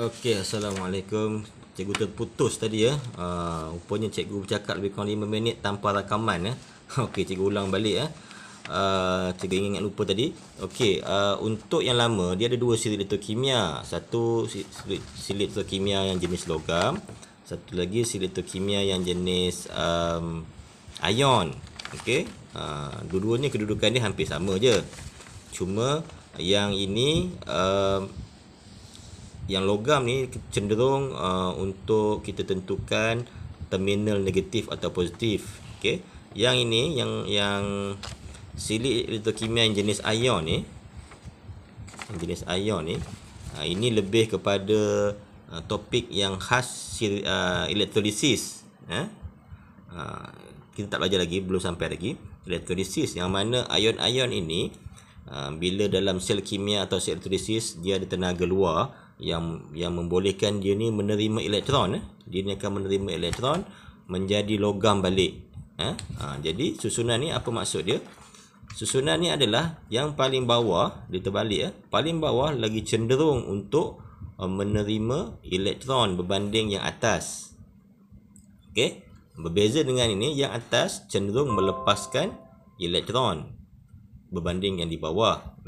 Okey, Assalamualaikum. Cikgu terputus tadi ya. Rupanya cikgu bercakap lebih kurang 5 minit tanpa rakaman ya. Okey, cikgu ulang balik ya. Cikgu ingat lupa tadi. Okey, untuk yang lama dia ada dua siri elektrokimia. Satu siri elektrokimia yang jenis logam, satu lagi siri elektrokimia yang jenis ion. Okey. Dua-duanya kedudukan dia hampir sama je. Cuma yang ini yang logam ni cenderung untuk kita tentukan terminal negatif atau positif. Okey. Yang ini yang sili elektrokimia yang jenis ion ni, ini lebih kepada topik yang khas elektrolisis. Kita tak belajar lagi, belum sampai lagi elektrolisis, yang mana ion-ion ini bila dalam sel kimia atau sel elektrolisis dia ada tenaga luar yang membolehkan dia ni menerima elektron. Dia ni akan menerima elektron menjadi logam balik. Jadi susunan ni apa maksud dia? Susunan ni adalah yang paling bawah dia terbalik. Paling bawah lagi cenderung untuk menerima elektron berbanding yang atas. Okey. Berbeza dengan ini, yang atas cenderung melepaskan elektron berbanding yang di bawah.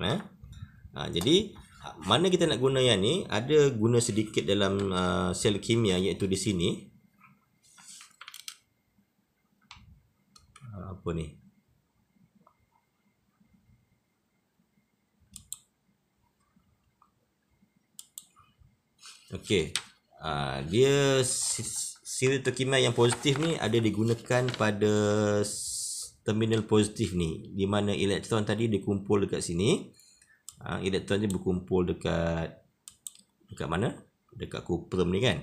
Jadi mana kita nak guna yang ni, ada guna sedikit dalam sel kimia, iaitu di sini. Apa ni? Okey. Dia siri elektrokimia yang positif ni ada digunakan pada terminal positif ni, di mana elektron tadi dikumpul dekat sini. Elektron ni berkumpul dekat mana? Dekat kuprum ni kan.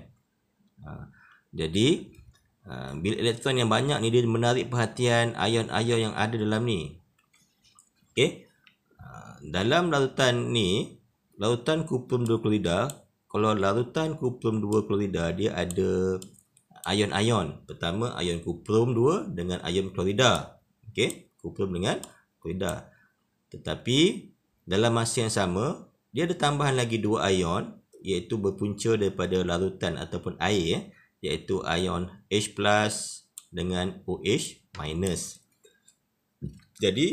Jadi bila elektron yang banyak ni, dia menarik perhatian ion-ion yang ada dalam ni. Okey. Dalam larutan ni, larutan kuprum 2 klorida, kalau larutan kuprum 2 klorida dia ada ion-ion. Pertama ion kuprum 2 dengan ion klorida. Okey, kuprum dengan klorida. Tetapi dalam masa yang sama, dia ada tambahan lagi dua ion, iaitu berpunca daripada larutan ataupun air, iaitu ion H+ dengan OH-. Jadi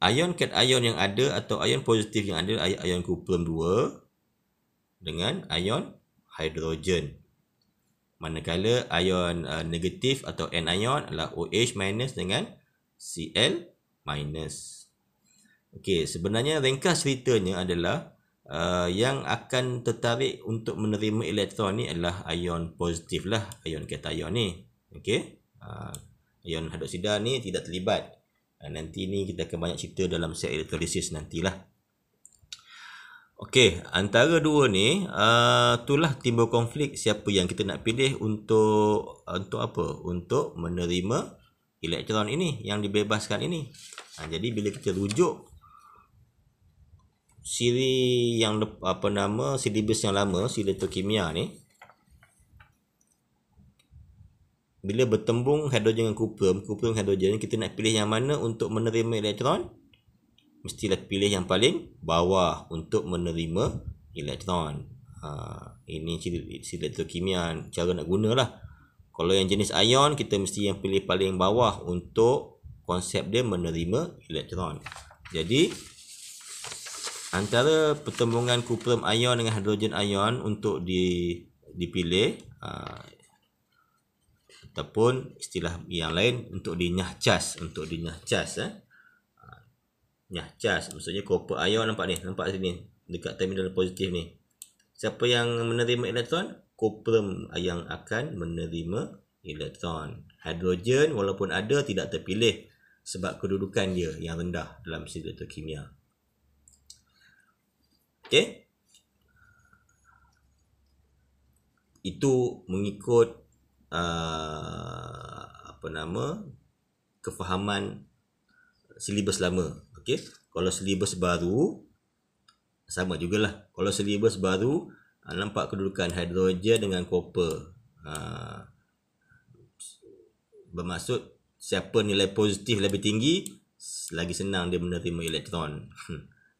ion cation yang ada atau ion positif yang ada, ion kuprum 2 dengan ion hidrogen. Manakala ion negatif atau anion adalah OH- dengan Cl-. Okey, sebenarnya ringkas ceritanya adalah yang akan tertarik untuk menerima elektron ni adalah ion positif lah, ion cation ni. Okey. Ion hidroksida ni tidak terlibat. Nanti ni kita akan banyak cerita dalam sel elektrolisis nantilah. Okey, antara dua ni itulah timbul konflik siapa yang kita nak pilih untuk apa? Untuk menerima elektron ini yang dibebaskan ini. Jadi bila kita rujuk siri yang silibus yang lama, siri elektrokimia ni, bila bertembung hidrogen dengan kuprum hidrogen, kita nak pilih yang mana untuk menerima elektron, mestilah pilih yang paling bawah untuk menerima elektron. Ini siri elektrokimia, cara nak gunalah. Kalau yang jenis ion, kita mesti yang pilih paling bawah untuk konsep dia menerima elektron. Jadi antara pertembungan kuprum ion dengan hidrogen ion untuk dipilih, ataupun istilah yang lain untuk dinyahcas. Nyahcas maksudnya copper ion, nampak sini dekat terminal positif ni. Siapa yang menerima elektron? Kuprum yang akan menerima elektron. Hidrogen walaupun ada tidak terpilih sebab kedudukan dia yang rendah dalam siri elektrokimia. Okey. Itu mengikut kefahaman silibus lama. Okey. Kalau silibus baru sama jugalah. Kalau silibus baru nampak kedudukan hidrogen dengan copper. Bermaksud siapa nilai positif lebih tinggi, lagi senang dia menerima elektron.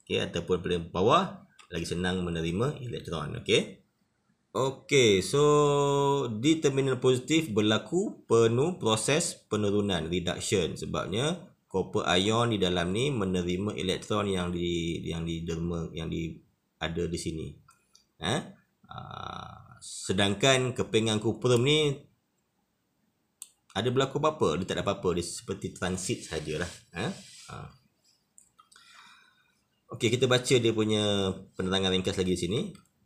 Okey, ataupun paling bawah lagi senang menerima elektron. Okey. Okey, so di terminal positif berlaku penuh proses penurunan, reduction. Sebabnya copper ion di dalam ni menerima elektron yang di derma yang ada di sini. Sedangkan kepingan kuprum ni ada berlaku apa-apa? Dia tak ada apa-apa, dia seperti transit sajalah. Okey, kita baca dia punya penerangan ringkas lagi di sini.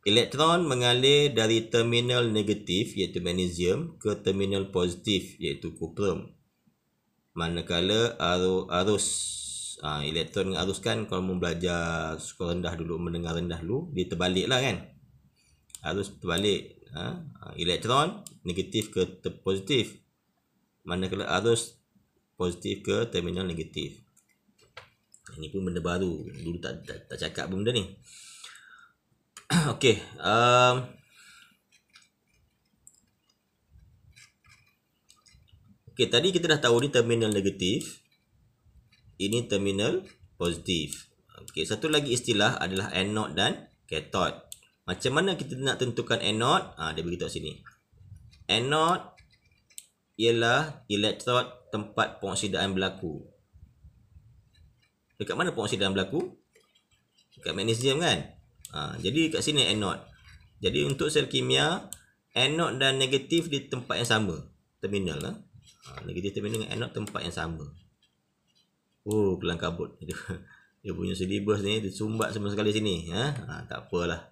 Elektron mengalir dari terminal negatif iaitu magnesium ke terminal positif iaitu kuprum. Manakala arus elektron dengan arus kan, kalau mau belajar sekolah rendah dulu, mendengar rendah dulu, dia terbalik lah kan. Arus terbalik. Elektron negatif ke positif. Manakala arus positif ke terminal negatif. Ini pun benda baru. Dulu tak cakap pun benda ni. Okey, tadi kita dah tahu ni terminal negatif. Ini terminal positif. Okey, satu lagi istilah adalah anode dan cathode. Macam mana kita nak tentukan anode? Dia beritahu sini. Anode ialah elektrod tempat pengoksidan berlaku. Dekat mana pengoksidan berlaku? Dekat magnesium kan? Jadi kat sini anode. Jadi untuk sel kimia, anode dan negatif di tempat yang sama. Terminal lah. Negatif terminal dengan anode tempat yang sama. Kelang kabut. Dia punya silibus ni disumbat semua sekali sini. Tak apalah.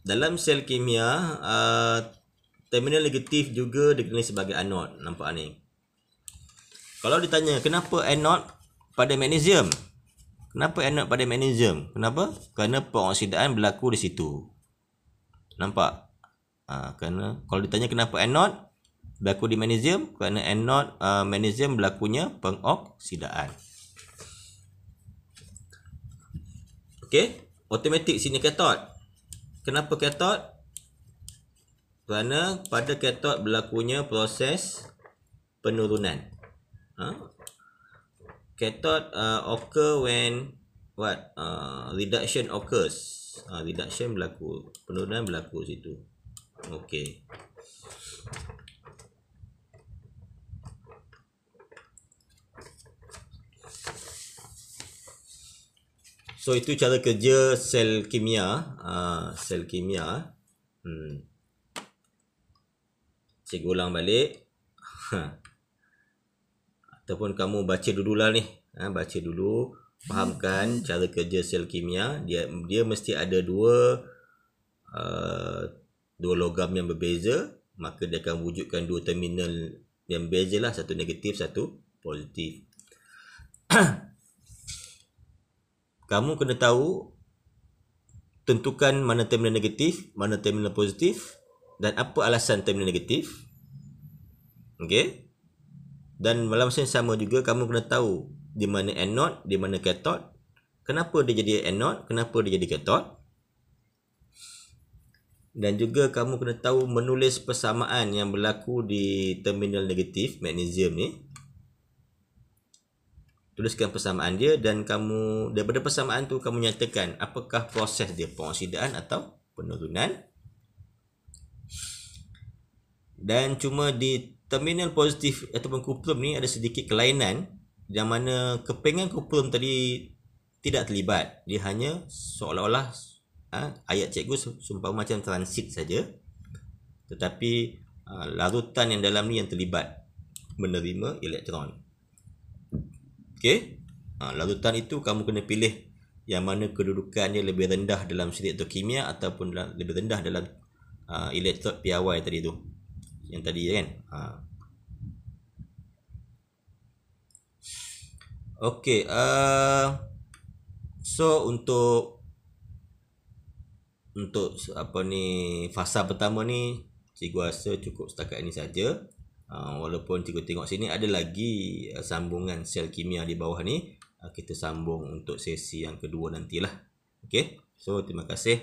Dalam sel kimia, terminal negatif juga dikenali sebagai anode. Nampak ni. Kalau ditanya kenapa anode pada magnesium? Kenapa anode pada magnesium? Kenapa? Kerana pengoksidaan berlaku di situ. Nampak? Kerana kalau ditanya kenapa anode berlaku di magnesium? Kerana anode magnesium berlakunya pengoksidaan. Okey, automatik sini cathode. Kenapa cathode? Kerana pada cathode berlakunya proses penurunan. Cathode occur when reduction occurs. Reduction berlaku, penurunan berlaku situ. Okey. So itu cara kerja sel kimia. Sel kimia. Cikgu ulang balik. Ataupun kamu baca dululah ni. Baca dulu, fahamkan cara kerja sel kimia. Dia mesti ada dua logam yang berbeza, maka dia akan wujudkan dua terminal yang berbeza lah, satu negatif, satu positif. Kamu kena tahu tentukan mana terminal negatif, mana terminal positif dan apa alasan terminal negatif. Okey? Dan dalam masa yang sama juga kamu kena tahu di mana anode, di mana cathode. Kenapa dia jadi anode, kenapa dia jadi cathode. Dan juga kamu kena tahu menulis persamaan yang berlaku di terminal negatif magnesium ni. Tuliskan persamaan dia dan kamu daripada persamaan tu kamu nyatakan apakah proses dia, pengoksidaan atau penurunan. Dan cuma di terminal positif ataupun kuprum ni ada sedikit kelainan, yang mana kepingan kuprum tadi tidak terlibat. Dia hanya seolah-olah ayat cikgu seumpama macam transit saja. Tetapi larutan yang dalam ni yang terlibat menerima elektron. Okey. Larutan itu kamu kena pilih yang mana kedudukannya lebih rendah dalam siri kimia ataupun lebih rendah dalam elektrod piawai tadi tu. Yang tadi kan. Okey, so untuk fasa pertama ni cikgu rasa cukup setakat ini saja. Walaupun cikgu tengok sini ada lagi sambungan sel kimia di bawah ni, kita sambung untuk sesi yang kedua nantilah. Okey, so terima kasih.